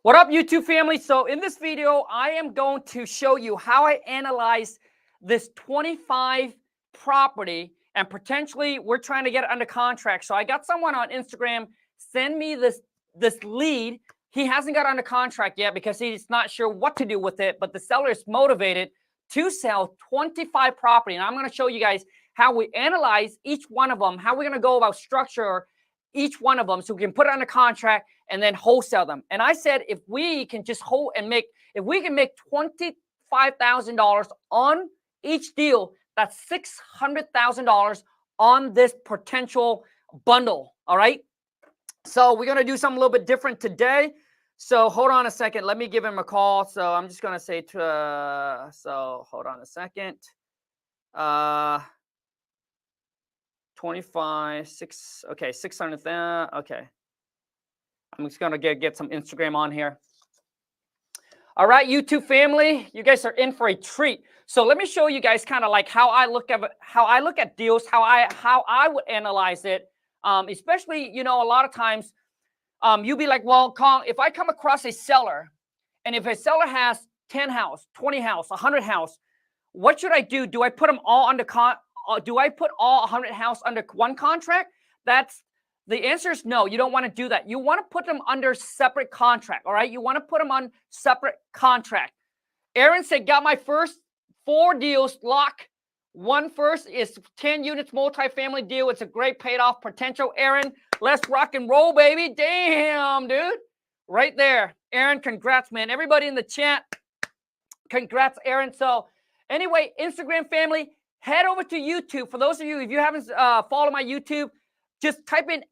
What up, YouTube family? So in this video, I am going to show you how I analyze this 25 property, and potentially we're trying to get it under contract. So I got someone on Instagram send me this lead. He hasn't got under contract yet because he's not sure what to do with it, but the seller is motivated to sell 25 property. And I'm going to show you guys how we analyze each one of them, how we're going to go about structure each one of them so we can put it under contract and then wholesale them. And I said, if we can just hold and make, if we can make $25,000 on each deal, that's $600,000 on this potential bundle. All right. So we're going to do something a little bit different today. So hold on a second. Let me give him a call. So I'm just going to say to, so hold on a second. 25, 6, okay, 600, okay. I'm just gonna get some Instagram on here. All right, YouTube family, you guys are in for a treat. So let me show you guys kind of like how I look at deals, how I would analyze it. Especially, you know, a lot of times, you'll be like, well, Khang, if I come across a seller, and if a seller has 10 house, 20 house, 100 house, what should I do? Do I put them all under do I put all 100 house under one contract? The answer is no. You don't want to do that. You want to put them under separate contract. All right. You want to put them on separate contract. Aaron said, got my first 4 deals lock. One first is 10 units multifamily deal. It's a great paid off potential. Aaron, let's rock and roll, baby. Damn, dude. Right there. Aaron, congrats, man. Everybody in the chat, congrats, Aaron. So anyway, Instagram family, head over to YouTube. For those of you, if you haven't followed my YouTube, just type in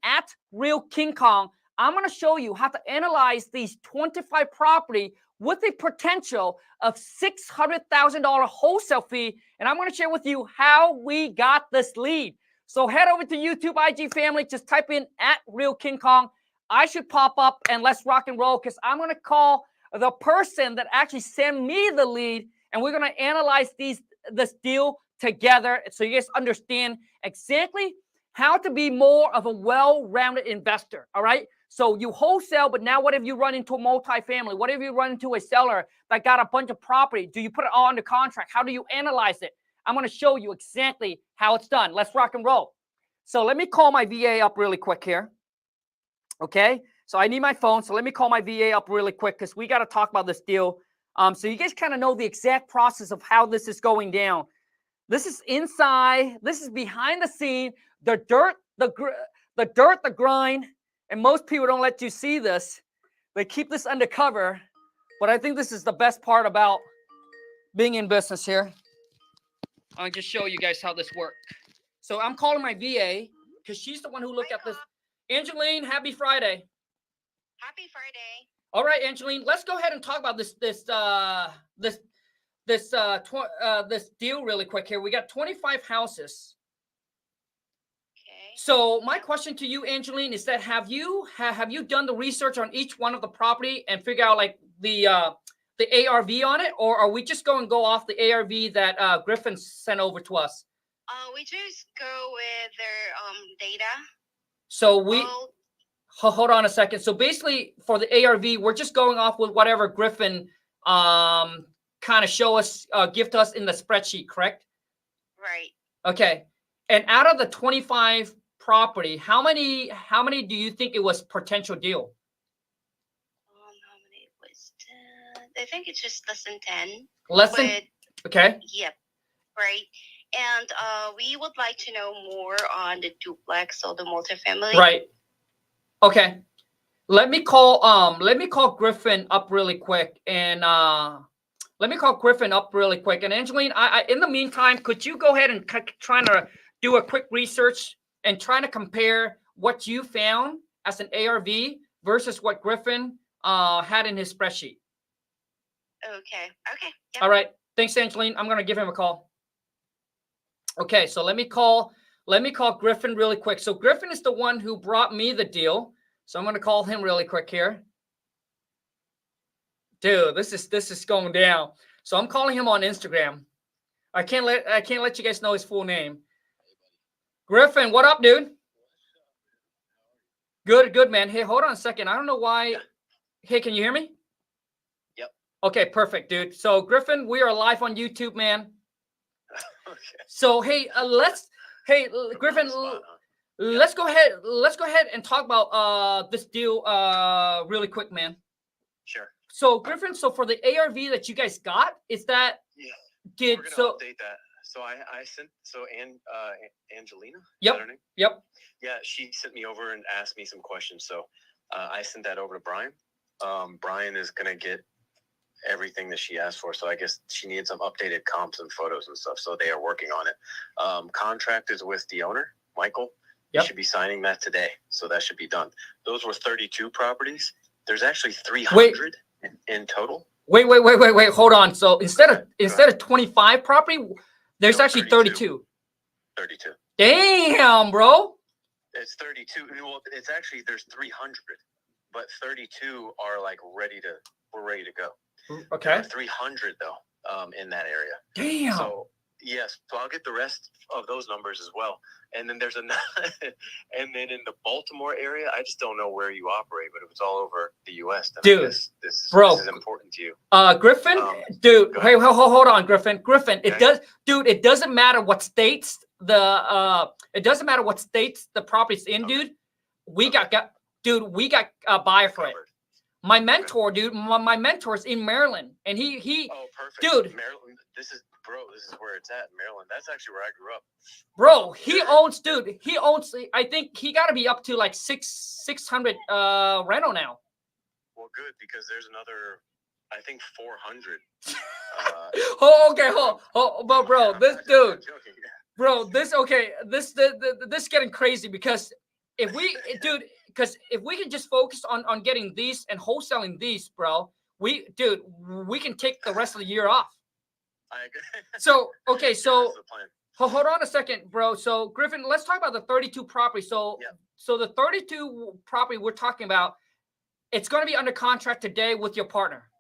@RealKingKong. I'm going to show you how to analyze these 25 property with a potential of $600,000 wholesale fee. And I'm going to share with you how we got this lead. So head over to YouTube IG family. Just type in @RealKingKong. I should pop up and let's rock and roll because I'm going to call the person that actually sent me the lead. And we're going to analyze this deal together so you guys understand exactly how to be more of a well-rounded investor. All right. So you wholesale, but now what if you run into a multifamily? What if you run into a seller that got a bunch of property? Do you put it all under contract? How do you analyze it? I'm going to show you exactly how it's done. Let's rock and roll. So let me call my VA up really quick here. Okay. So I need my phone. So let me call my VA up really quick because we got to talk about this deal. So you guys kind of know the exact process of how this is going down. This is inside. This is behind the scene. The dirt, the grind. And most people don't let you see this. They keep this undercover. But I think this is the best part about being in business here. I'll just show you guys how this works. So I'm calling my VA because she's the one who looked at this. Angeline, happy Friday. Happy Friday. All right, Angeline, let's go ahead and talk about this deal really quick here. We got 25 houses. Okay. So my question to you, Angeline, is that have you done the research on each one of the property and figure out like the ARV on it, or are we just going to go off the ARV that Griffin sent over to us? We just go with their data. So hold on a second. So basically for the ARV, we're just going off with whatever Griffin kind of give to us in the spreadsheet, correct? Right. Okay. And out of the 25 property, how many do you think it was potential deal? How many was 10? I think it's just less than 10. Less than? Okay. Yep. Right. And we would like to know more on the duplex or the multifamily. Right. Okay. Let me call Griffin up really quick and Angeline, I in the meantime, could you go ahead and try to do a quick research and try to compare what you found as an ARV versus what Griffin had in his spreadsheet? Okay. Yep. All right. Thanks, Angeline. I'm going to give him a call. Okay. So let me call Griffin really quick. So Griffin is the one who brought me the deal. So I'm going to call him really quick here. Dude, this is going down. So I'm calling him on Instagram. I can't let you guys know his full name. Griffin, what up, dude? Good, man. Hey, hold on a second. I don't know why. Hey, can you hear me? Okay, perfect, dude. So Griffin, we are live on YouTube, man. Okay. So hey, Griffin, let's go ahead and talk about this deal really quick, man. Sure. So Griffin, so for the ARV that you guys got, is that we're gonna update that. So I sent Angelina. Yep. Is that her name? Yep. Yeah, she sent me over and asked me some questions. So I sent that over to Brian. Brian is gonna get everything that she asked for. So I guess she needed some updated comps and photos and stuff. So they are working on it. Contract is with the owner, Michael. Yep. He should be signing that today. So that should be done. Those were 32 properties. There's actually 300 in total. Wait. Hold on. So instead of 25 property, there's actually 32. 32. Damn, bro. It's 32. Well, it's actually there's 300, but 32 are like we're ready to go. Okay. There are 300 though, in that area. Damn. So yes, so I'll get the rest of those numbers as well. And then there's another, and then in the Baltimore area, I just don't know where you operate, but if it's all over the U.S., then dude, this is important to you. Griffin, dude, hey, hold on, Griffin. Okay. It doesn't matter what states the property's in, dude. We got a buyer for it. My mentor, dude, my mentor's in Maryland, and he. Oh, perfect, dude. Maryland. This is where it's at, Maryland. That's actually where I grew up. Bro, he owns. I think he got to be up to like 600 rental now. Well, good, because there's another, I think 400. But bro, this dude, bro, this getting crazy because if we can just focus on getting these and wholesaling these, bro, we can take the rest of the year off. I agree. So hold on a second, bro. So Griffin, let's talk about the 32 property. So the 32 property we're talking about, it's going to be under contract today with your partner.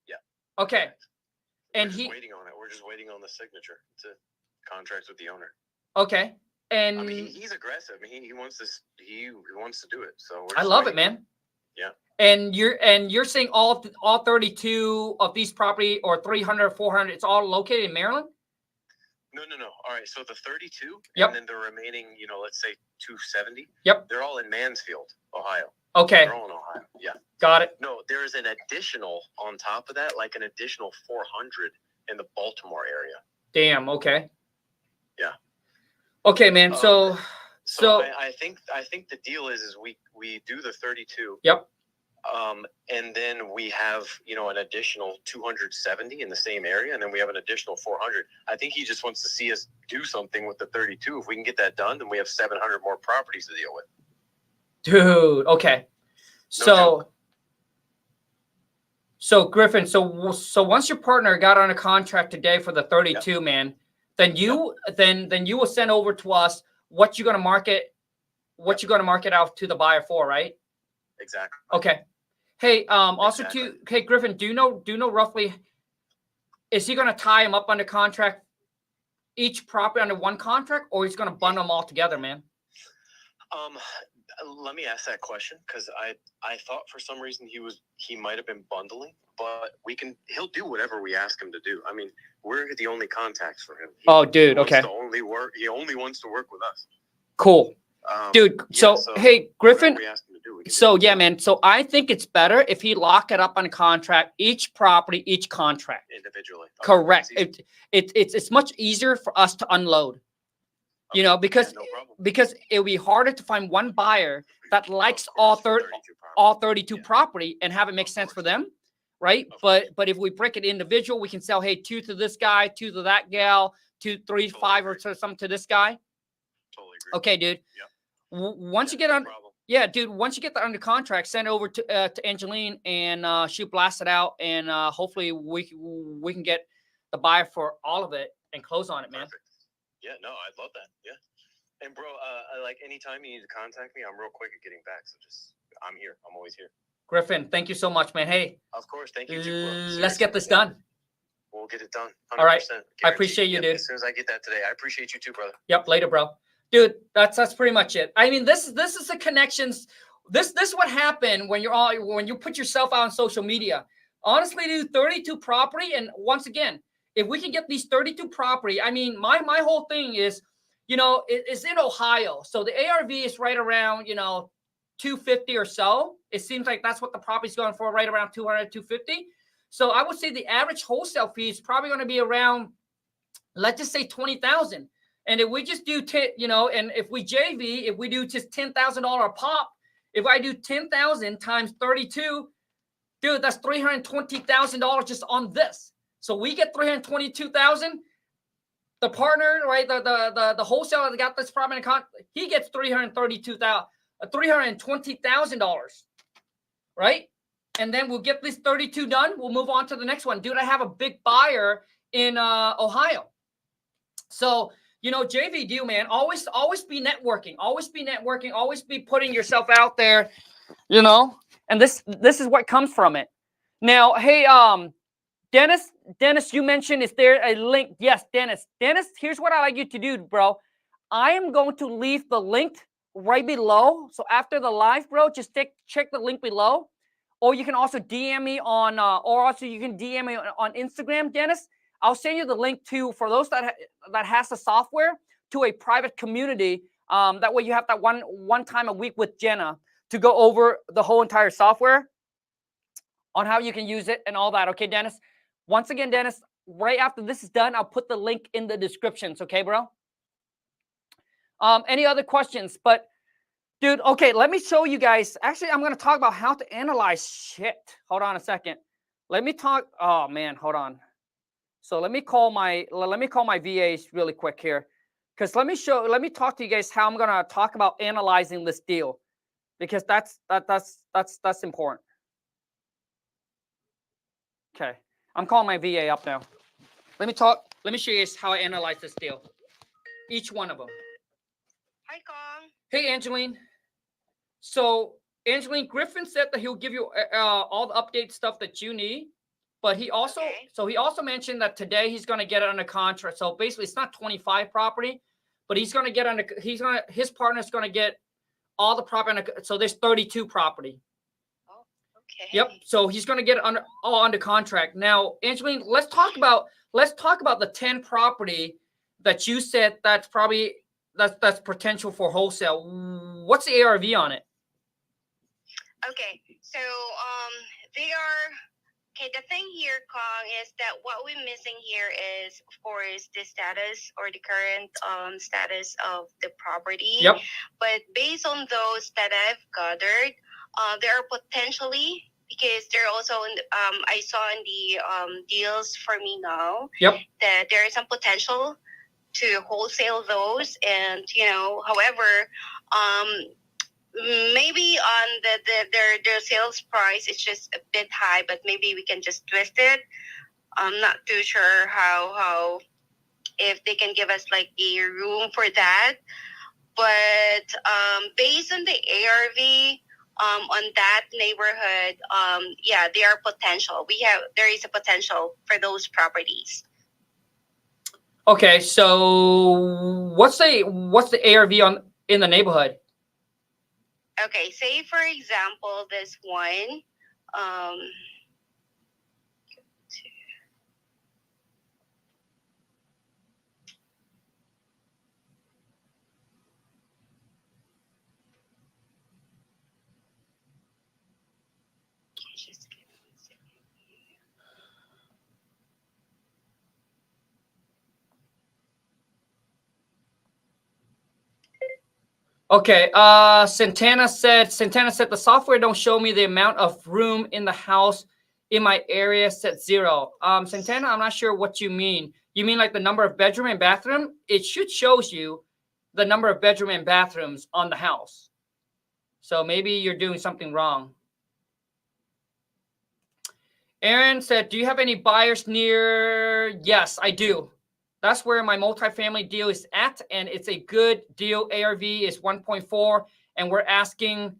Yeah. Okay. We're just waiting on it. We're just waiting on the signature to contracts with the owner. Okay. And I mean, he's aggressive. I mean, he wants this. He wants to do it. So I love it, man. Yeah. And you're saying all 32 of these property or 300, 400, it's all located in Maryland? No. All right. So the 32, yep. And then the remaining, let's say 270. Yep. They're all in Mansfield, Ohio. Okay. They're all in Ohio. Yeah. Got it. No, there is an additional on top of that, like an additional 400 in the Baltimore area. Damn. Okay. Yeah. Okay, man. So I think the deal is we do the 32. Yep. And then we have, an additional 270 in the same area, and then we have an additional 400. I think he just wants to see us do something with the 32. If we can get that done, then we have 700 more properties to deal with. Dude, okay. So Griffin, so once your partner got on a contract today for the 32, yep. Man, then you will send over to us what you're going to market, you're going to market out to the buyer for, right? Exactly. Okay. Hey, also too, hey Griffin, do you know roughly, is he going to tie him up under contract, each property under one contract, or he's going to bundle them all together, man? Let me ask that question, because I thought for some reason he might have been bundling, but he'll do whatever we ask him to do. I mean, we're the only contacts for him. Dude, okay. He only wants to work with us. Cool. Dude, so hey, Griffin, yeah, man. So I think it's better if he lock it up on a contract, each property, each contract. Individually. Correct. It's much easier for us to unload. Because it'll be harder to find one buyer that likes all 32 property and have it make sense for them, right? But if we break it individual, we can sell, hey, 2 to this guy, 2 to that gal, 2, 3, 5 or some to this guy. Totally agree. Okay, dude. Yep. Once you get on, dude. Once you get that under contract, send it over to Angeline, and she'll blast it out, and hopefully we can get the buyer for all of it and close on it, man. Perfect. Yeah, no, I'd love that. Yeah. And bro, like anytime you need to contact me, I'm real quick at getting back. So I'm here. I'm always here. Griffin, thank you so much, man. Hey. Of course. Thank you too, bro. Let's get this done. We'll get it done. 100%. All right. Guaranteed. I appreciate you, dude. As soon as I get that today, I appreciate you too, brother. Yep. Later, bro. Dude, that's pretty much it. I mean, this is the connections. This is what happened when you put yourself out on social media. Honestly, dude, 32 property. And once again, if we can get these 32 property, I mean, my whole thing is, you know, it's in Ohio. So the ARV is right around, you know, 250 or so. It seems like that's what the property's going for, right around 200, 250. So I would say the average wholesale fee is probably going to be around, let's just say 20,000. And if we just do, you know, and if we JV, if we do just $10,000 a pop, if I do 10,000 times 32, dude, that's $320,000 just on this. So we get 322,000. The partner, right, the wholesaler that got this property, he gets $320,000, right? And then we'll get this 32 done. We'll move on to the next one. Dude, I have a big buyer in Ohio. So, you know, JV deal, man, always be networking, always be putting yourself out there, you know, and this is what comes from it. Now, hey, Dennis, you mentioned, is there a link? Yes, Dennis, here's what I like you to do, bro. I am going to leave the link right below. So after the live, bro, just check the link below, or you can also DM me on, or also you can DM me on Instagram, Dennis. I'll send you the link to, for those that has the software, to a private community. That way you have that one time a week with Jenna to go over the whole entire software on how you can use it and all that. Okay, Dennis? Once again, Dennis, right after this is done, I'll put the link in the descriptions. Okay, bro? Any other questions? But, dude, okay, let me show you guys. Actually, I'm going to talk about how to analyze shit. Hold on a second. Let me talk. Oh, man, hold on. So let me call my VAs really quick here, because let me talk to you guys how I'm gonna talk about analyzing this deal, because that's important. Okay, I'm calling my VA up now. Let me show you guys how I analyze this deal, each one of them. Hi, Khang. Hey, Angeline. So Angeline, Griffin said that he'll give you all the update stuff that you need. But he also, he also mentioned that today he's going to get it under contract. So basically, it's not 25 property, but he's going to get his partner's going to get all the property. So there's 32 property. Oh, okay. Yep. So he's going to get it all under contract. Now, Angeline, let's talk about the 10 property that you said that's potential for wholesale. What's the ARV on it? Okay. So they are. Okay, the thing here, Khang, is that what we're missing here is, of course, the status or the current status of the property. Yep. But based on those that I've gathered, there are potentially, because they're also, I saw in the deals for me now, yep, that there is some potential to wholesale those. And, you know, however, maybe on their sales price it's just a bit high, but maybe we can just twist it. I'm not too sure how if they can give us like a room for that. But based on the ARV on that neighborhood, yeah, there are potential. There is a potential for those properties. Okay, so what's the ARV in the neighborhood? Okay, say for example, this one, Okay, Santana said the software don't show me the amount of room in the house in my area set 0. Santana, I'm not sure what you mean. You mean like the number of bedroom and bathroom? It should show you the number of bedroom and bathrooms on the house. So maybe you're doing something wrong. Aaron said, do you have any buyers near? Yes, I do. That's where my multifamily deal is at, and it's a good deal. ARV is 1.4, and we're asking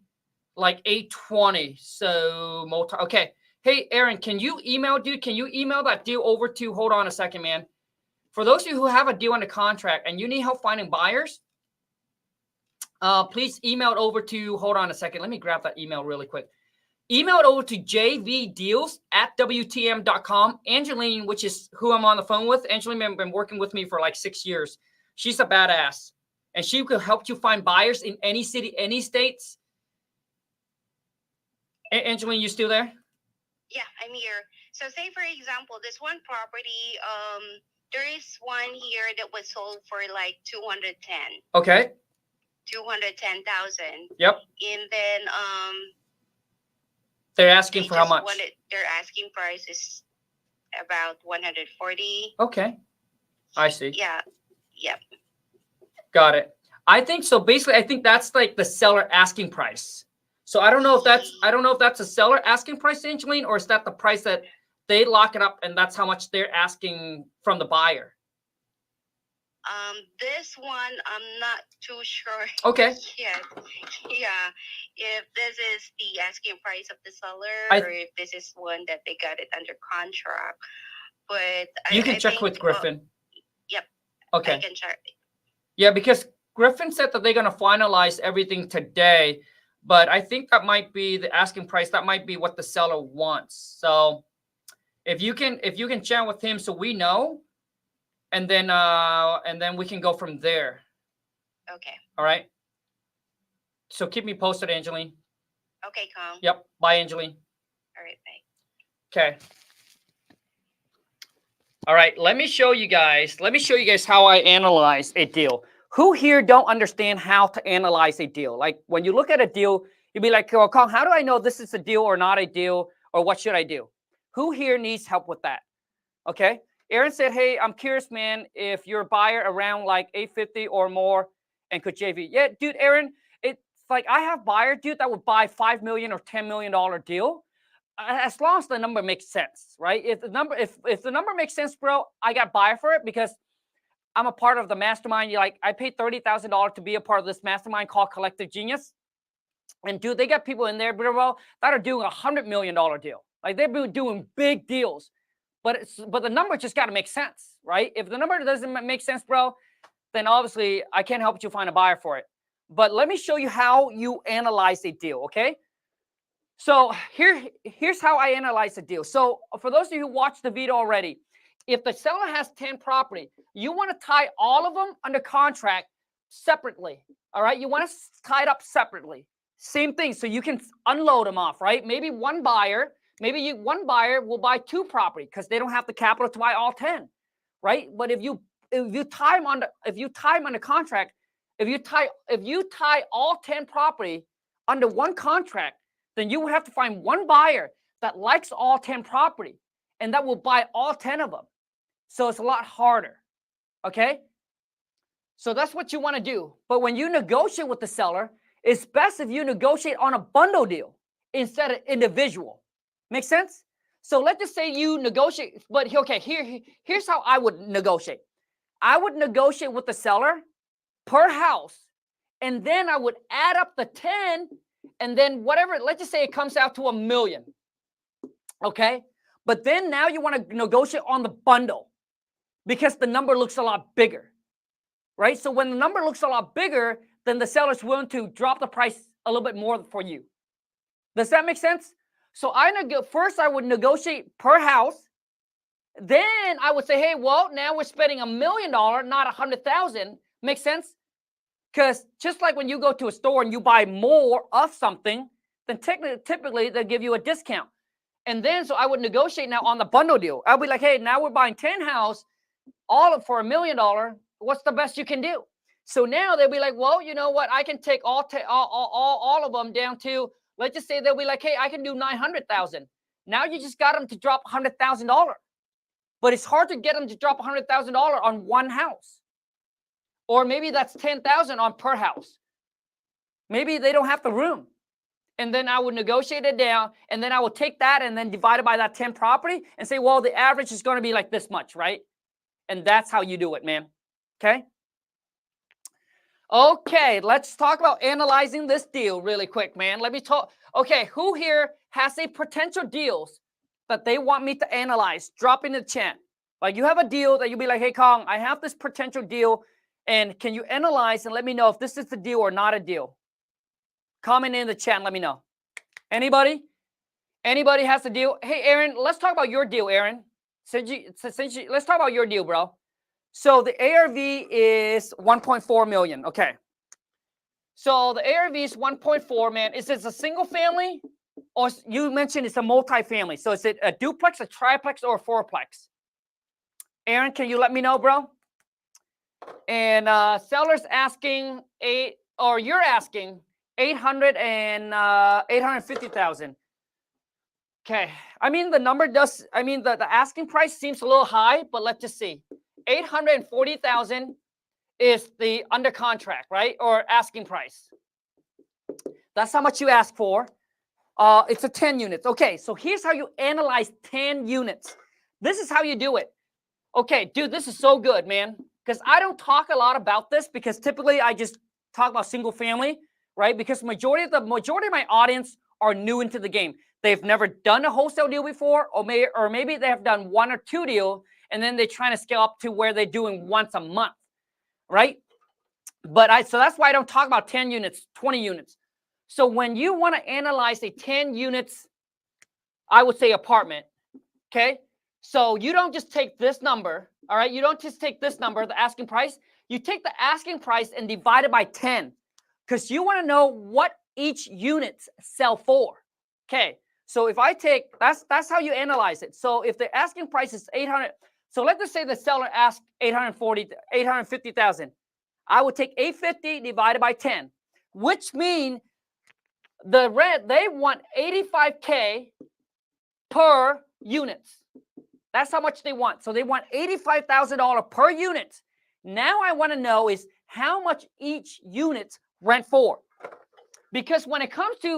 like 820. So okay. Hey, Aaron, can you email, dude? Can you email that deal over to? Hold on a second, man. For those of you who have a deal under contract and you need help finding buyers, please email it over to. Hold on a second. Let me grab that email really quick. email it over to jvdeals@wtm.com. Angeline, which is who I'm on the phone with, Angeline has been working with me for like 6 years. She's a badass. And she could help you find buyers in any city, any states. Angeline, you still there? Yeah, I'm here. So say for example, this one property, there is one here that was sold for like 210. Okay. 210,000. Yep. And then they're asking for how much? Their asking price is about 140. Okay. I see. Yeah. Yep. Got it. I think so. Basically, I think that's like the seller asking price. So I don't know if that's a seller asking price, Angeline, or is that the price that they lock it up and that's how much they're asking from the buyer? This one I'm not too sure. Okay. Yet. Yeah. If this is the asking price of the seller or if this is one that they got it under contract. But you can check with Griffin. Yep. Okay. I can check. Yeah, because Griffin said that they're gonna finalize everything today, but I think that might be the asking price. That might be what the seller wants. So if you can chat with him so we know, and then we can go from there. Okay. All right. So keep me posted, Angeline. Okay, Khang. Yep. Bye, Angeline. All right, bye. Okay. All right. Let me show you guys how I analyze a deal. Who here don't understand how to analyze a deal? Like when you look at a deal, you'd be like, oh, Khang, how do I know this is a deal or not a deal, or what should I do? Who here needs help with that? Okay. Aaron said, hey, I'm curious, man, if you're a buyer around like 850 or more and could JV. Yeah, dude, Aaron, it's like I have buyer, dude, that would buy $5 million or $10 million deal. As long as the number makes sense, right? If the number makes sense, bro, I got buyer for it because I'm a part of the mastermind. I paid $30,000 to be a part of this mastermind called Collective Genius. And dude, they got people in there, bro, that are doing $100 million deal. Like they've been doing big deals. But the number just got to make sense, right? If the number doesn't make sense, bro, then obviously I can't help you find a buyer for it. But let me show you how you analyze a deal, okay? So here's how I analyze a deal. So for those of you who watched the video already, if the seller has 10 property, you want to tie all of them under contract separately, all right? You want to tie it up separately. Same thing, so you can unload them off, right? Maybe one buyer will buy 2 property because they don't have the capital to buy all 10, right? But if you tie them under contract, if you tie all 10 property under one contract, then you would have to find one buyer that likes all 10 property and that will buy all 10 of them. So it's a lot harder. Okay? So that's what you want to do. But when you negotiate with the seller, it's best if you negotiate on a bundle deal instead of individual. Make sense? So let's just say you negotiate, but okay, here's how I would negotiate. I would negotiate with the seller per house, and then I would add up the 10, and then whatever, let's just say it comes out to $1 million. Okay? But then now you want to negotiate on the bundle because the number looks a lot bigger. Right? So when the number looks a lot bigger, then the seller's willing to drop the price a little bit more for you. Does that make sense? So first I would negotiate per house. Then I would say, hey, well, now we're spending $1 million, not 100,000. Makes sense? Because just like when you go to a store and you buy more of something, then typically they'll give you a discount. And then so I would negotiate now on the bundle deal. I'll be like, hey, now we're buying 10 houses, for $1 million. What's the best you can do? So now they'll be like, well, you know what? I can take all of them down to, let's just say they'll be like, hey, I can do 900,000. Now you just got them to drop $100,000. But it's hard to get them to drop $100,000 on one house. Or maybe that's 10,000 on per house. Maybe they don't have the room. And then I would negotiate it down, and then I would take that and then divide it by that 10 property and say, well, the average is going to be like this much, right? And that's how you do it, man. Okay? Okay, let's talk about analyzing this deal really quick, man. Let me talk. Okay, who here has a potential deals that they want me to analyze? Drop in the chat. Like you have a deal that you'll be like, hey, Khang, I have this potential deal, and can you analyze and let me know if this is the deal or not a deal? Comment in the chat and let me know. Anybody? Anybody has a deal? Hey, Aaron, let's talk about your deal, Aaron. Let's talk about your deal, bro. So the ARV is 1.4 million. Okay. So the ARV is 1.4, man. Is this a single family? Or you mentioned it's a multi-family. So is it a duplex, a triplex, or a fourplex? Aaron, can you let me know, bro? And seller's asking you're asking 850,000. Okay. I mean, the number does, I mean, the asking price seems a little high, but let's just see. 840,000 is the under contract, right? Or asking price. That's how much you ask for. It's a 10 units. Okay, so here's how you analyze 10 units. This is how you do it. Okay, dude, this is so good, man. Because I don't talk a lot about this because typically I just talk about single family, right? Because majority of my audience are new into the game. They've never done a wholesale deal before, or maybe they have done 1 or 2 deals, and then they're trying to scale up to where they're doing once a month, right? But so that's why I don't talk about 10 units, 20 units. So when you want to analyze a 10 units, I would say apartment, okay? So you don't just take this number, all right? You don't just take this number, the asking price. You take the asking price and divide it by 10 because you want to know what each unit sell for, okay? So if I take, that's how you analyze it. So if the asking price is 800, so let's just say the seller asked 850,000. I would take 850 divided by 10, which means the rent, they want 85K per units. That's how much they want. So they want $85,000 per unit. Now I want to know is how much each unit rent for. Because when it comes to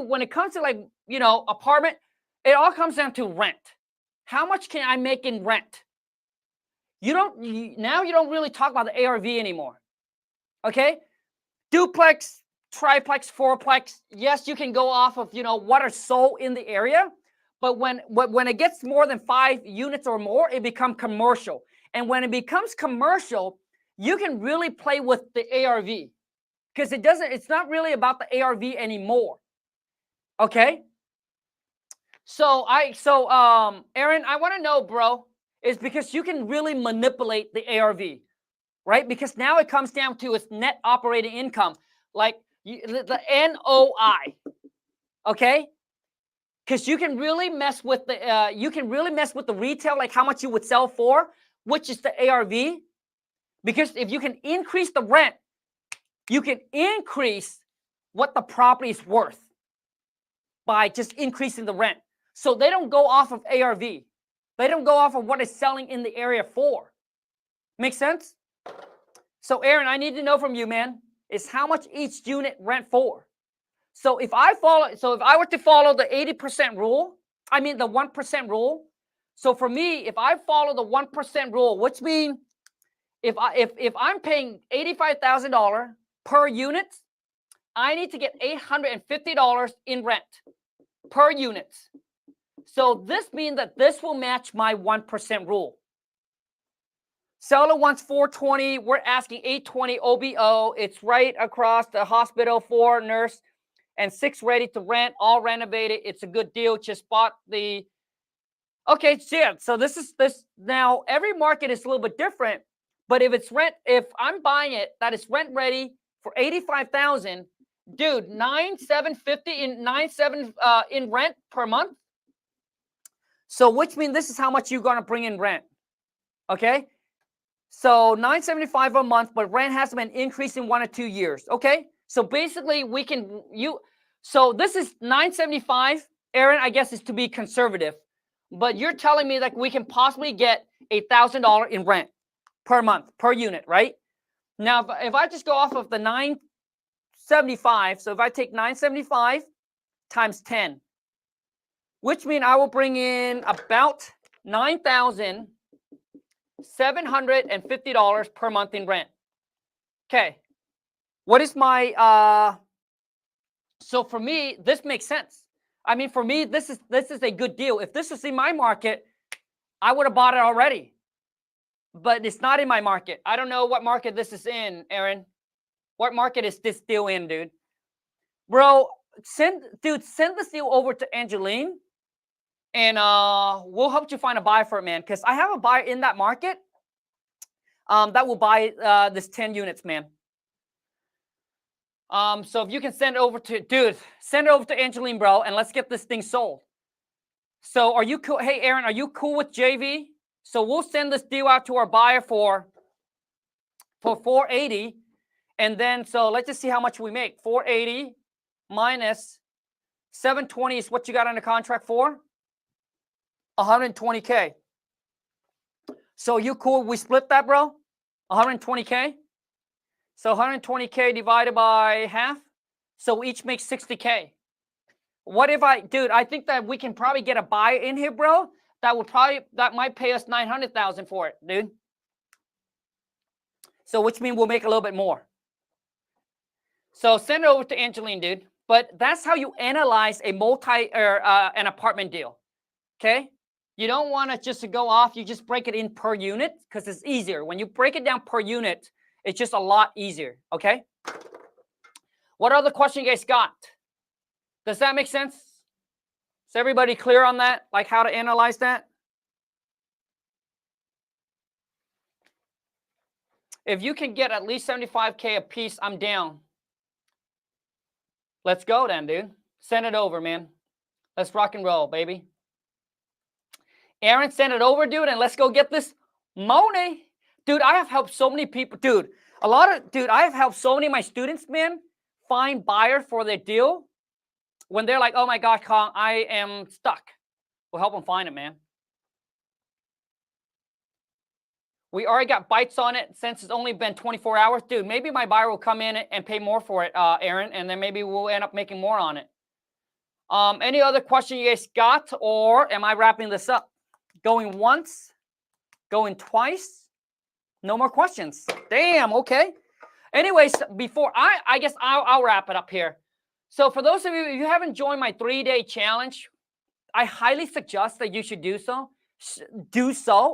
like, you know, apartment, it all comes down to rent. How much can I make in rent? Now you don't really talk about the ARV anymore. Okay? Duplex, triplex, fourplex. Yes, you can go off of, you know, what are sold in the area. But when it gets more than 5 units or more, it becomes commercial. And when it becomes commercial, you can really play with the ARV because it's not really about the ARV anymore. Okay? So Aaron, I want to know, bro, is because you can really manipulate the ARV, right? Because now it comes down to its net operating income, like the NOI. Okay? Because you can really mess with the retail, like how much you would sell for, which is the ARV. Because if you can increase the rent, you can increase what the property is worth by just increasing the rent. So they don't go off of ARV. They don't go off of what it's selling in the area for. Make sense? So Aaron, I need to know from you, man, is how much each unit rent for. So if I were to follow the 80% rule, I mean the 1% rule. So for me, if I follow the 1% rule, which means if I'm paying $85,000 per unit, I need to get $850 in rent per unit. So this means that this will match my 1% rule. Seller wants 420. We're asking 820 OBO. It's right across the hospital, 4 nurse. And 6 ready to rent, all renovated. It's a good deal. Just bought the. Okay, so this now. Every market is a little bit different, but if I'm buying it that is rent ready for 85,000, dude, 9,750 in rent per month. So which means this is how much you're gonna bring in rent. Okay, so 975 a month, but rent has been increasing 1 or 2 years. Okay, so basically so this is 975, Aaron, I guess is to be conservative, but you're telling me that we can possibly get $1,000 in rent per month, per unit, right? Now, if I just go off of the 975, so if I take 975 times 10, which means I will bring in about $9,750 per month in rent. Okay, what is my so for me, this makes sense. I mean, for me, this is a good deal. If this was in my market, I would have bought it already. But it's not in my market. I don't know what market this is in, Aaron. What market is this deal in, dude? Bro, send this deal over to Angeline. and we'll help you find a buyer for it, man. Because I have a buyer in that market that will buy this 10 units, man. So if you can send it over to, dude, send it over to Angeline, bro, and let's get this thing sold. So are you cool? Hey, Aaron, are you cool with JV? So we'll send this deal out to our buyer for 480. And then, so let's just see how much we make. 480 minus 720 is what you got on the contract for? 120K. So you cool? We split that, bro? 120K? So 120K divided by half. So we each make 60K. What if dude, I think that we can probably get a buyer in here, bro. That might pay us 900,000 for it, dude. So which means we'll make a little bit more. So send it over to Angeline, dude. But that's how you analyze a an apartment deal. Okay? You don't want to just go off, you just break it in per unit because it's easier. When you break it down per unit, it's just a lot easier. Okay? What other question you guys got? Does that make sense? Is everybody clear on that? Like how to analyze that? If you can get at least 75K a piece, I'm down. Let's go then, dude. Send it over, man. Let's rock and roll, baby. Aaron, send it over, dude, and let's go get this money. Dude, I have helped so many people. Dude, I have helped so many of my students, man, find buyer for their deal. When they're like, oh my God, Khang, I am stuck. We'll help them find it, man. We already got bites on it since it's only been 24 hours. Dude, maybe my buyer will come in and pay more for it, Aaron, and then maybe we'll end up making more on it. Any other question you guys got, or am I wrapping this up? Going once, going twice, no more questions. Damn, okay. Anyways, before I guess I'll wrap it up here. So for those of you, if you haven't joined my 3-day challenge, I highly suggest that you should do so.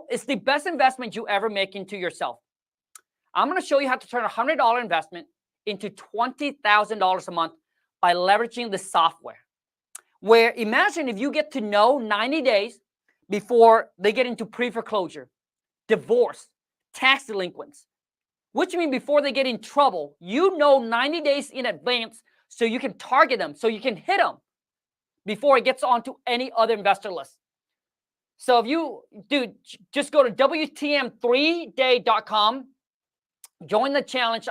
It's the best investment you ever make into yourself. I'm going to show you how to turn a $100 investment into $20,000 a month by leveraging the software. Where imagine if you get to know 90 days before they get into pre-foreclosure, divorce, tax delinquents, which means before they get in trouble, you know 90 days in advance so you can target them, so you can hit them before it gets onto any other investor list. So if you, dude, just go to WTM3day.com, join the challenge.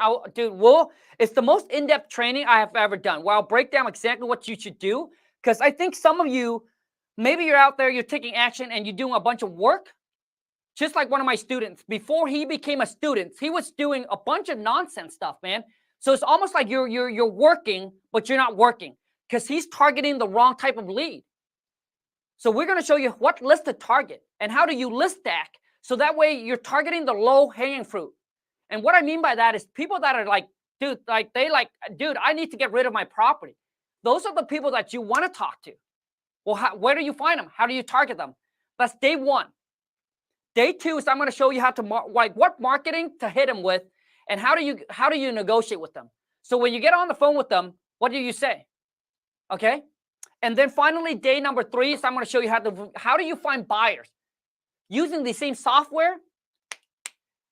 It's the most in-depth training I have ever done, where I'll break down exactly what you should do. Because I think some of you, maybe you're out there, you're taking action and you're doing a bunch of work. Just like one of my students, before he became a student, he was doing a bunch of nonsense stuff, man. So it's almost like you're working, but you're not working because he's targeting the wrong type of lead. So we're going to show you what list to target and how do you list stack. So that way you're targeting the low hanging fruit. And what I mean by that is people that are like, dude, I need to get rid of my property. Those are the people that you want to talk to. Well, where do you find them? How do you target them? That's day one. Day two is I'm going to show you how to what marketing to hit them with, and how do you negotiate with them. So when you get on the phone with them, what do you say? Okay, and then finally day number 3 is I'm going to show you how do you find buyers using the same software.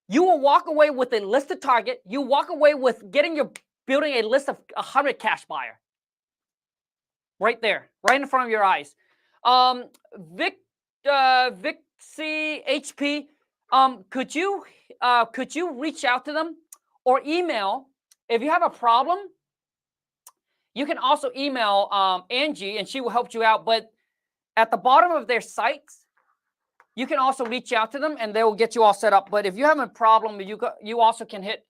You will walk away with a listed target. You walk away with building a list of 100 cash buyer. Right there, right in front of your eyes. Vic CHP, could you reach out to them or email if you have a problem? You can also email Angie and she will help you out. But at the bottom of their sites, you can also reach out to them and they will get you all set up. But if you have a problem, you also can hit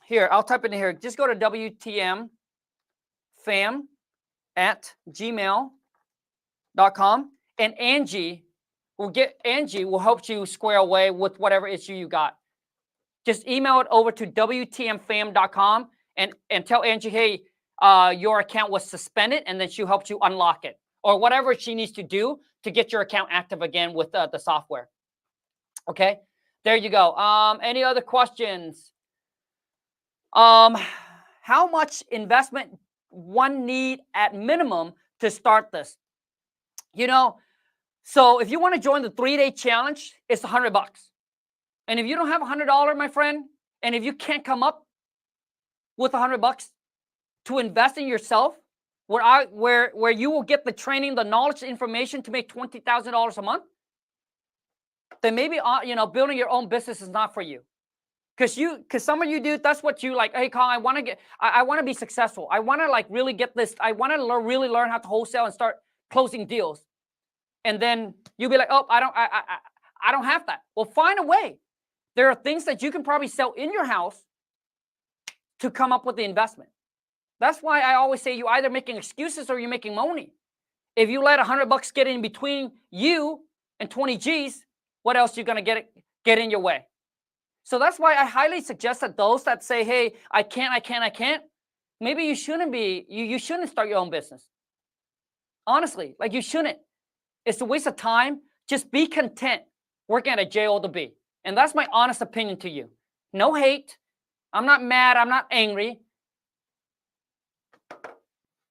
here. I'll type it in here. Just go to WTMfam@gmail.com and Angie will help you square away with whatever issue you got. Just email it over to WTMfam.com and tell Angie, hey, your account was suspended, and then she'll help you unlock it or whatever she needs to do to get your account active again with the software. Okay, there you go. Any other questions? How much investment one need at minimum to start this? You know, So if you want to join the 3-day challenge, it's $100. And if you don't have $100, my friend, and if you can't come up with $100 to invest in yourself, where you will get the training, the knowledge, the information to make $20,000 a month, then maybe building your own business is not for you. Because some of you do, that's what you like. Hey, Khang, I want to be successful. I want to like really get this. I want to really learn how to wholesale and start closing deals. And then you'll be like, oh, I don't have that. Well, find a way. There are things that you can probably sell in your house to come up with the investment. That's why I always say you either making excuses or you're making money. If you let $100 get in between you and 20 G's, what else are you gonna get in your way? So that's why I highly suggest that those that say, hey, I can't, maybe you shouldn't be, you shouldn't start your own business. Honestly, like you shouldn't. It's a waste of time. Just be content working at a job. And that's my honest opinion to you. No hate. I'm not mad. I'm not angry.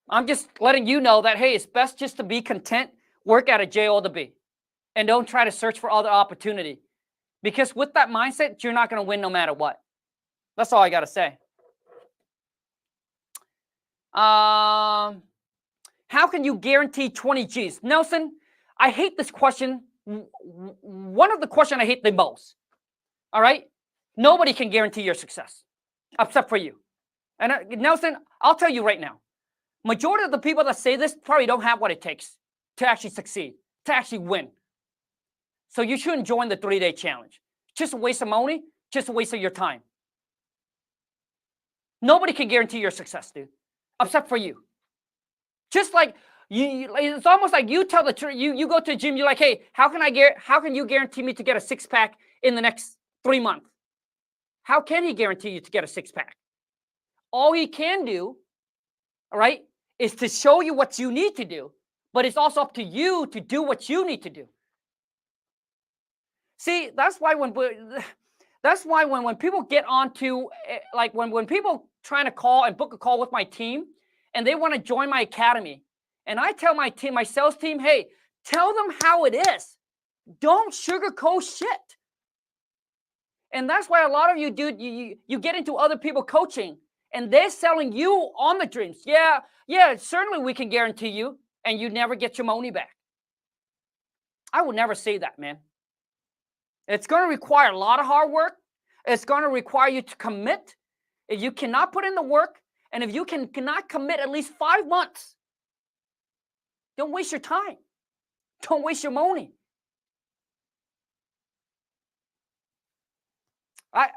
I'm just letting you know that, hey, it's best just to be content, work at a job, and don't try to search for other opportunity. Because with that mindset, you're not going to win no matter what. That's all I got to say. How can you guarantee 20 G's? Nelson, I hate this question. One of the questions I hate the most. All right? Nobody can guarantee your success except for you. And Nelson, I'll tell you right now, majority of the people that say this probably don't have what it takes to actually succeed, to actually win. So you shouldn't join the 3-day challenge. Just a waste of money, just a waste of your time. Nobody can guarantee your success, dude, except for you. Just like it's almost like you tell the truth. You go to the gym, you're like, hey, how can you guarantee me to get a 6-pack in the next 3 months? How can he guarantee you to get a 6-pack? All he can do, all right, is to show you what you need to do, but it's also up to you to do what you need to do. See, that's why when people get onto, like when people trying to call and book a call with my team and they want to join my academy, and I tell my team, my sales team, hey, tell them how it is. Don't sugarcoat shit. And that's why a lot of you do, you get into other people coaching and they're selling you on the dreams. Yeah, certainly we can guarantee you, and you never get your money back. I would never say that, man. It's going to require a lot of hard work. It's going to require you to commit. If you cannot put in the work, and if you cannot commit at least 5 months, don't waste your time. Don't waste your money. I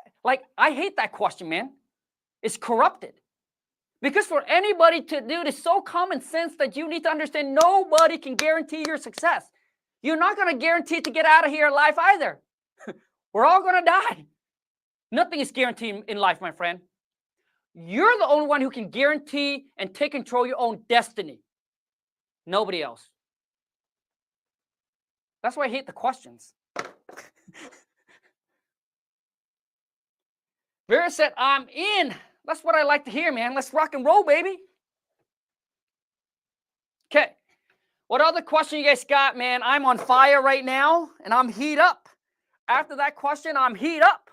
hate that question, man. It's corrupted. Because for anybody to do it is so common sense that you need to understand nobody can guarantee your success. You're not going to guarantee to get out of here alive either. We're all going to die. Nothing is guaranteed in life, my friend. You're the only one who can guarantee and take control of your own destiny. Nobody else. That's why I hate the questions. Vera said, I'm in. That's what I like to hear, man. Let's rock and roll, baby. Okay. What other question you guys got, man? I'm on fire right now, and I'm heat up. After that question, I'm heat up.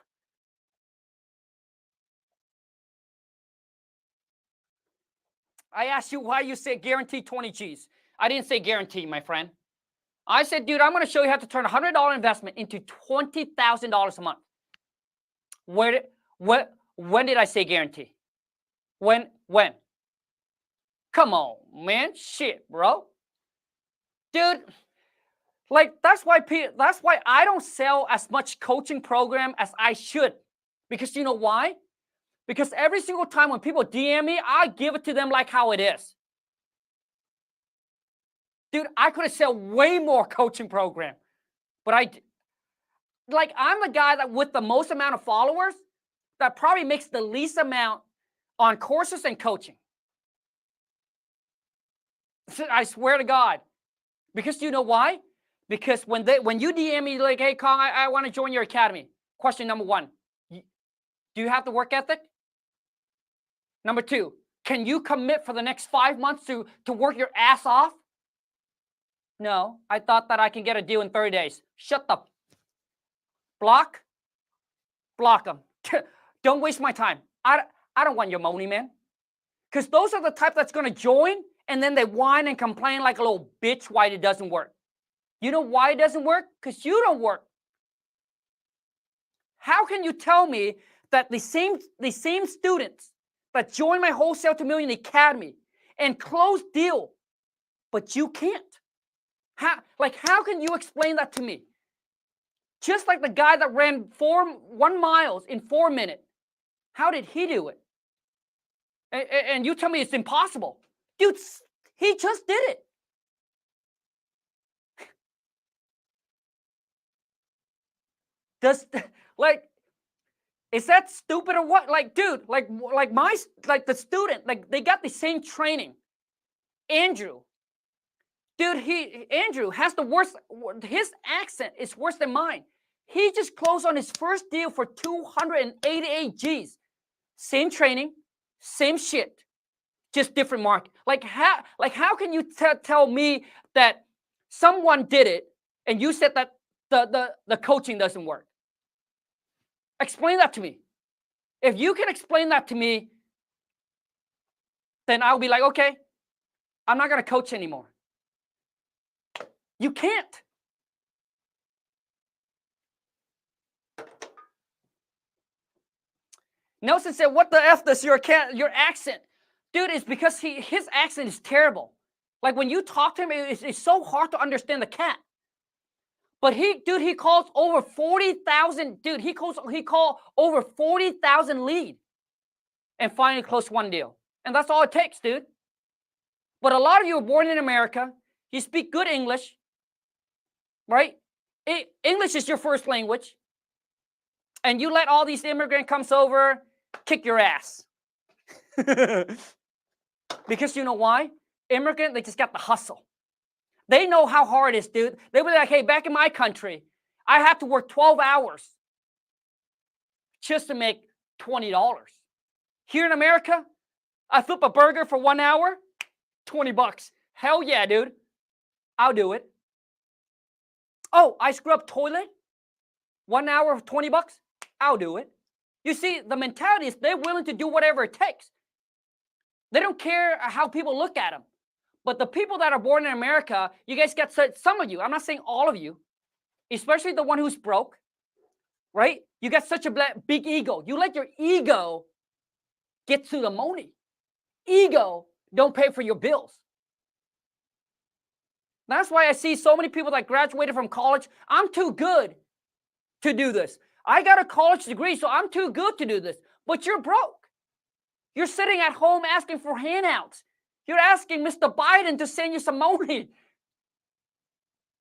I asked you why you said guarantee 20 G's. I didn't say guarantee, my friend. I said, dude, I'm going to show you how to turn a $100 investment into $20,000 a month. When did I say guarantee? When? Come on, man. Shit, bro. Dude, like that's why I don't sell as much coaching program as I should. Because you know why? Because every single time when people DM me, I give it to them like how it is. Dude, I could have sold way more coaching program. But I'm the guy that with the most amount of followers that probably makes the least amount on courses and coaching. I swear to God. Because you know why? Because when you DM me like, hey, Khang, I want to join your academy. Question number 1, do you have the work ethic? Number 2, can you commit for the next 5 months to work your ass off? No, I thought that I can get a deal in 30 days. Shut the block them. Don't waste my time. I don't want your money, man. Because those are the type that's going to join and then they whine and complain like a little bitch why it doesn't work. You know why it doesn't work? Because you don't work. How can you tell me that the same students that join my Wholesale to Million Academy and close deal, but you can't? How can you explain that to me? Just like the guy that ran 1 mile in 4 minutes. How did he do it? And you tell me it's impossible. Dude, he just did it. Is that stupid or what? Like, dude, like the student, like they got the same training. Andrew. Dude, Andrew has the worst, his accent is worse than mine. He just closed on his first deal for 288 G's. Same training, same shit, just different market. Like how can you tell me that someone did it and you said that the coaching doesn't work? Explain that to me. If you can explain that to me, then I'll be like, okay, I'm not going to coach anymore. You can't. Nelson said, what the F does your accent? Dude, it's because his accent is terrible. Like when you talk to him, it's so hard to understand the cat. But he calls over 40,000. Dude, he called over 40,000 lead and finally closed one deal. And that's all it takes, dude. But a lot of you are born in America. You speak good English, right? English is your first language. And you let all these immigrant comes over, kick your ass. Because you know why? Immigrant, they just got the hustle. They know how hard it is, dude. They were like, hey, back in my country, I have to work 12 hours just to make $20. Here in America, I flip a burger for 1 hour, $20. Hell yeah, dude. I'll do it. Oh, I scrub toilet, 1 hour, $20. I'll do it. You see, the mentality is they're willing to do whatever it takes. They don't care how people look at them. But the people that are born in America, you guys get some of you, I'm not saying all of you, especially the one who's broke, right? You got such a big ego. You let your ego get to the money. Ego don't pay for your bills. That's why I see so many people that graduated from college. I'm too good to do this. I got a college degree, so I'm too good to do this. But you're broke. You're sitting at home asking for handouts. You're asking Mr. Biden to send you some money.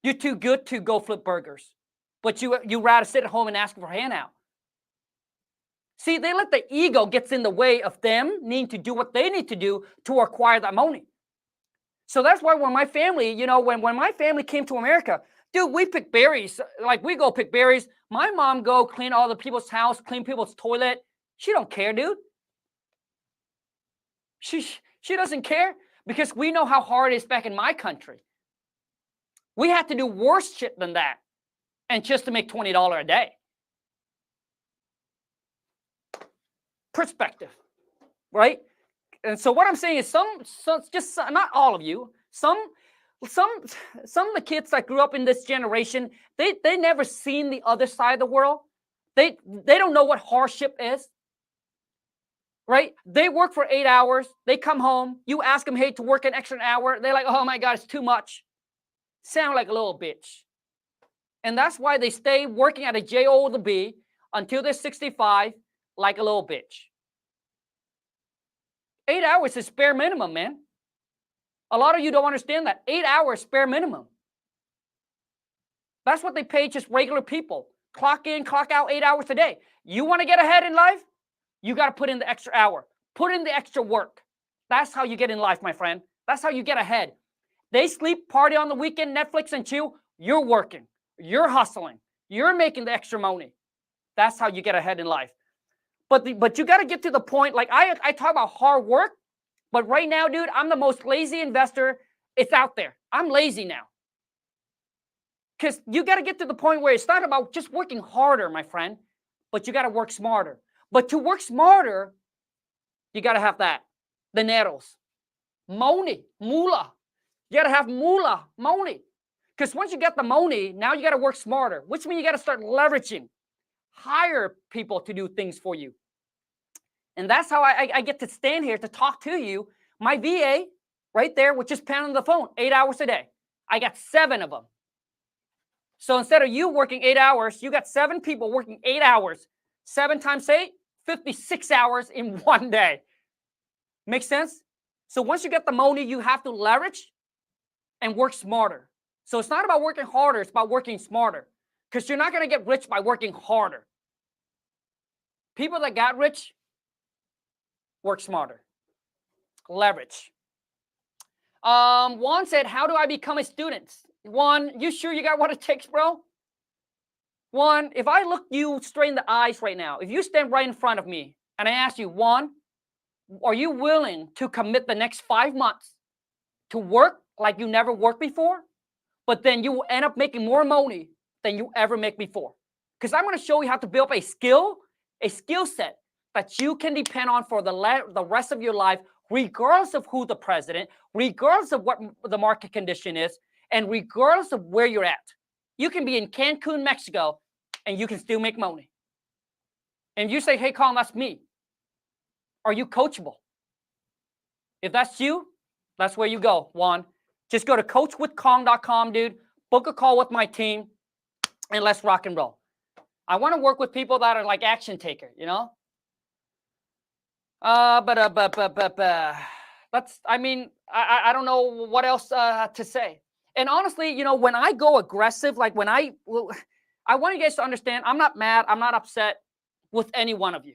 You're too good to go flip burgers. But you rather sit at home and ask for a handout. See, they let the ego get in the way of them needing to do what they need to do to acquire that money. So that's why when my family, when my family came to America, dude, we pick berries. Like we go pick berries. My mom go clean all the people's house, clean people's toilet. She don't care, dude. She doesn't care because we know how hard it is back in my country. We had to do worse shit than that and just to make $20 a day. Perspective, right? And so what I'm saying is not all of you, some of the kids that grew up in this generation, they never seen the other side of the world. They don't know what hardship is. Right? They work for 8 hours. They come home. You ask them, hey, to work an extra hour. They're like, oh my God, it's too much. Sound like a little bitch. And that's why they stay working at a job until they're 65 like a little bitch. 8 hours is bare minimum, man. A lot of you don't understand that. 8 hours bare minimum. That's what they pay just regular people. Clock in, clock out 8 hours a day. You want to get ahead in life? You got to put in the extra hour. Put in the extra work. That's how you get in life, my friend. That's how you get ahead. They sleep, party on the weekend, Netflix and chill. You're working. You're hustling. You're making the extra money. That's how you get ahead in life. But you got to get to the point, like I talk about hard work, but right now, dude, I'm the most lazy investor. It's out there. I'm lazy now. Because you got to get to the point where it's not about just working harder, my friend, but you got to work smarter. But to work smarter, you got to have that, dineros, money, moolah. You got to have moolah, money. Because once you get the money, now you got to work smarter, which means you got to start leveraging, hire people to do things for you. And that's how I get to stand here to talk to you. My VA right there, which is pounding the phone 8 hours a day. I got 7 of them. So instead of you working 8 hours, you got 7 people working 8 hours. 7 times 8, 56 hours in one day. Make sense? So once you get the money, you have to leverage and work smarter. So it's not about working harder, it's about working smarter. Because you're not going to get rich by working harder. People that got rich, work smarter. Leverage. Juan said, how do I become a student? Juan, you sure you got what it takes, bro? Juan, if I look you straight in the eyes right now, if you stand right in front of me and I ask you, Juan, are you willing to commit the next 5 months to work like you never worked before? But then you will end up making more money than you ever make before. Because I'm going to show you how to build a skill set that you can depend on for the rest of your life, regardless of who the president, regardless of what the market condition is, and regardless of where you're at. You can be in Cancun, Mexico, and you can still make money. And you say, hey, Khang, that's me. Are you coachable? If that's you, that's where you go, Juan. Just go to coachwithkhang.com, dude. Book a call with my team, and let's rock and roll. I want to work with people that are like action taker, you know? That's, I mean, I don't know what else to say. And honestly, you know, when I go aggressive, like when I want you guys to understand, I'm not mad, I'm not upset with any one of you.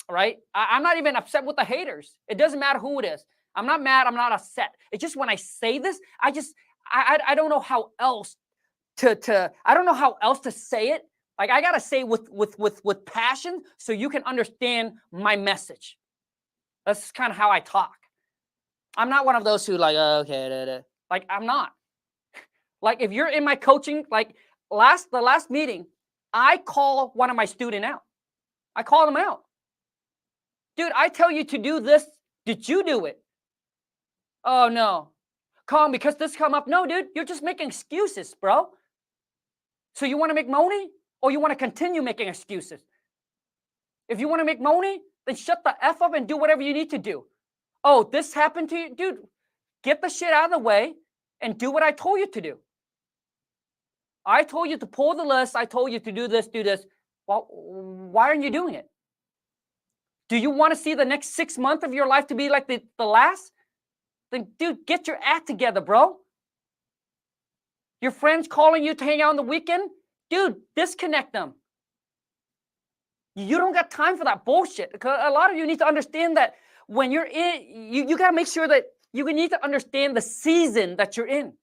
All right? I'm not even upset with the haters. It doesn't matter who it is. I'm not mad, I'm not upset. It's just when I say this, I don't know how else I don't know how else to say it. Like I gotta say with passion so you can understand my message. That's kind of how I talk. I'm not one of those who like, okay, like I'm not. Like if you're in my coaching, like the last meeting, I call one of my students out. I call them out. Dude, I tell you to do this. Did you do it? Oh no. Khang, because this come up. No, dude, you're just making excuses, bro. So you want to make money or you want to continue making excuses? If you want to make money, then shut the F up and do whatever you need to do. Oh, this happened to you? Dude, get the shit out of the way and do what I told you to do. I told you to pull the list. I told you to do this, do this. Well, why aren't you doing it? Do you want to see the next 6 months of your life to be like the last? Then, dude, get your act together, bro. Your friends calling you to hang out on the weekend? Dude, disconnect them. You don't got time for that bullshit. Because a lot of you need to understand that when you're in, you got to make sure that you need to understand the season that you're in.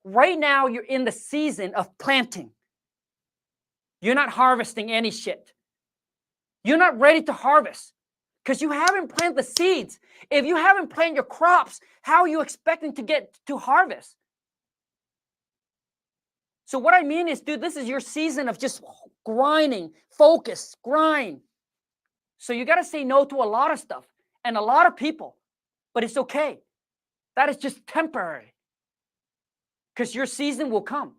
Right now, you're in the season of planting. You're not harvesting any shit. You're not ready to harvest because you haven't planted the seeds. If you haven't planted your crops, how are you expecting to get to harvest? So what I mean is, dude, this is your season of just grinding, focus, grind. So you got to say no to a lot of stuff and a lot of people, but it's okay. That is just temporary because your season will come.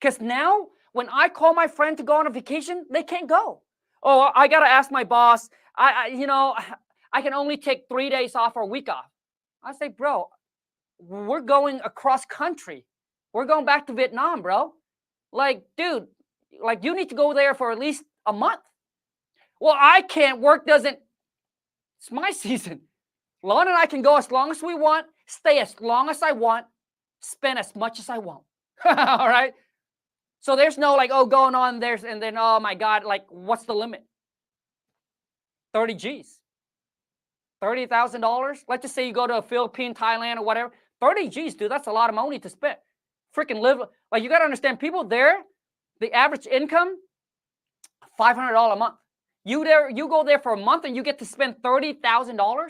Because now when I call my friend to go on a vacation, they can't go. Oh, I got to ask my boss. I can only take 3 days off or a week off. I say, bro, we're going across country. We're going back to Vietnam, bro. Like, dude, like you need to go there for at least a month. Well, I can't. Work doesn't. It's my season. Lon and I can go as long as we want, stay as long as I want, spend as much as I want. All right? So there's no like, oh, going on there, and then, oh my God, like, what's the limit? 30 G's. $30,000. Let's just say you go to a Philippines, Thailand, or whatever. 30 G's, dude, that's a lot of money to spend. Freaking live. Like, you got to understand, people there, the average income, $500 a month. You go there for a month and you get to spend $30,000?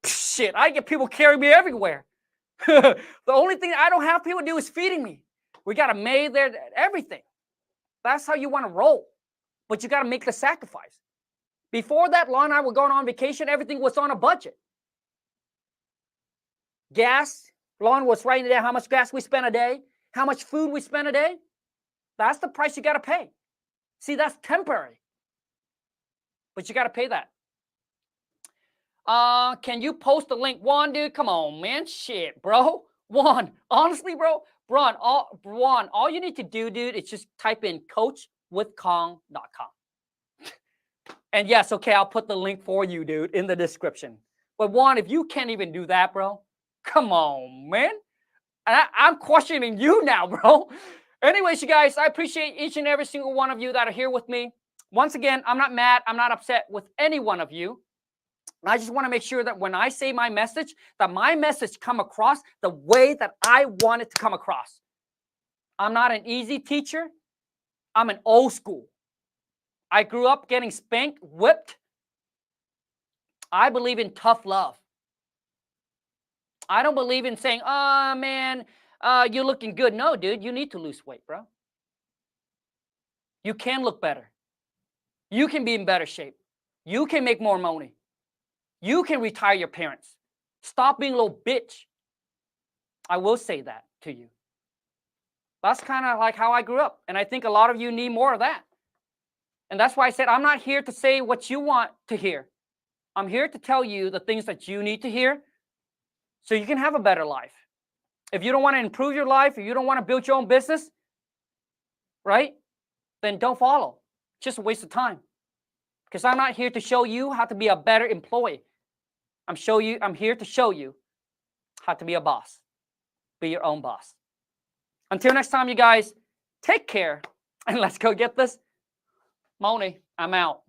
Shit, I get people carrying me everywhere. The only thing I don't have people do is feeding me. We got a maid there, everything. That's how you want to roll. But you got to make the sacrifice. Before that, Law and I were going on vacation. Everything was on a budget. Gas, Lon was writing down how much gas we spent a day, how much food we spent a day. That's the price you got to pay. See, that's temporary. But you got to pay that. Can you post the link? Juan, dude, come on, man. Shit, bro. Juan, honestly, bro. Juan, all you need to do, dude, is just type in coachwithkhang.com. And yes, okay, I'll put the link for you, dude, in the description. But Juan, if you can't even do that, bro, come on, man. I'm questioning you now, bro. Anyways, you guys, I appreciate each and every single one of you that are here with me. Once again, I'm not mad. I'm not upset with any one of you. I just want to make sure that when I say my message, that my message come across the way that I want it to come across. I'm not an easy teacher. I'm an old school. I grew up getting spanked, whipped. I believe in tough love. I don't believe in saying, oh, man, you're looking good. No, dude, you need to lose weight, bro. You can look better. You can be in better shape. You can make more money. You can retire your parents. Stop being a little bitch. I will say that to you. That's kind of like how I grew up. And I think a lot of you need more of that. And that's why I said I'm not here to say what you want to hear. I'm here to tell you the things that you need to hear so you can have a better life. If you don't want to improve your life, if you don't want to build your own business, right, then don't follow. Just a waste of time. Because I'm not here to show you how to be a better employee. I'm here to show you how to be a boss. Be your own boss. Until next time, you guys, take care. And let's go get this money. I'm out.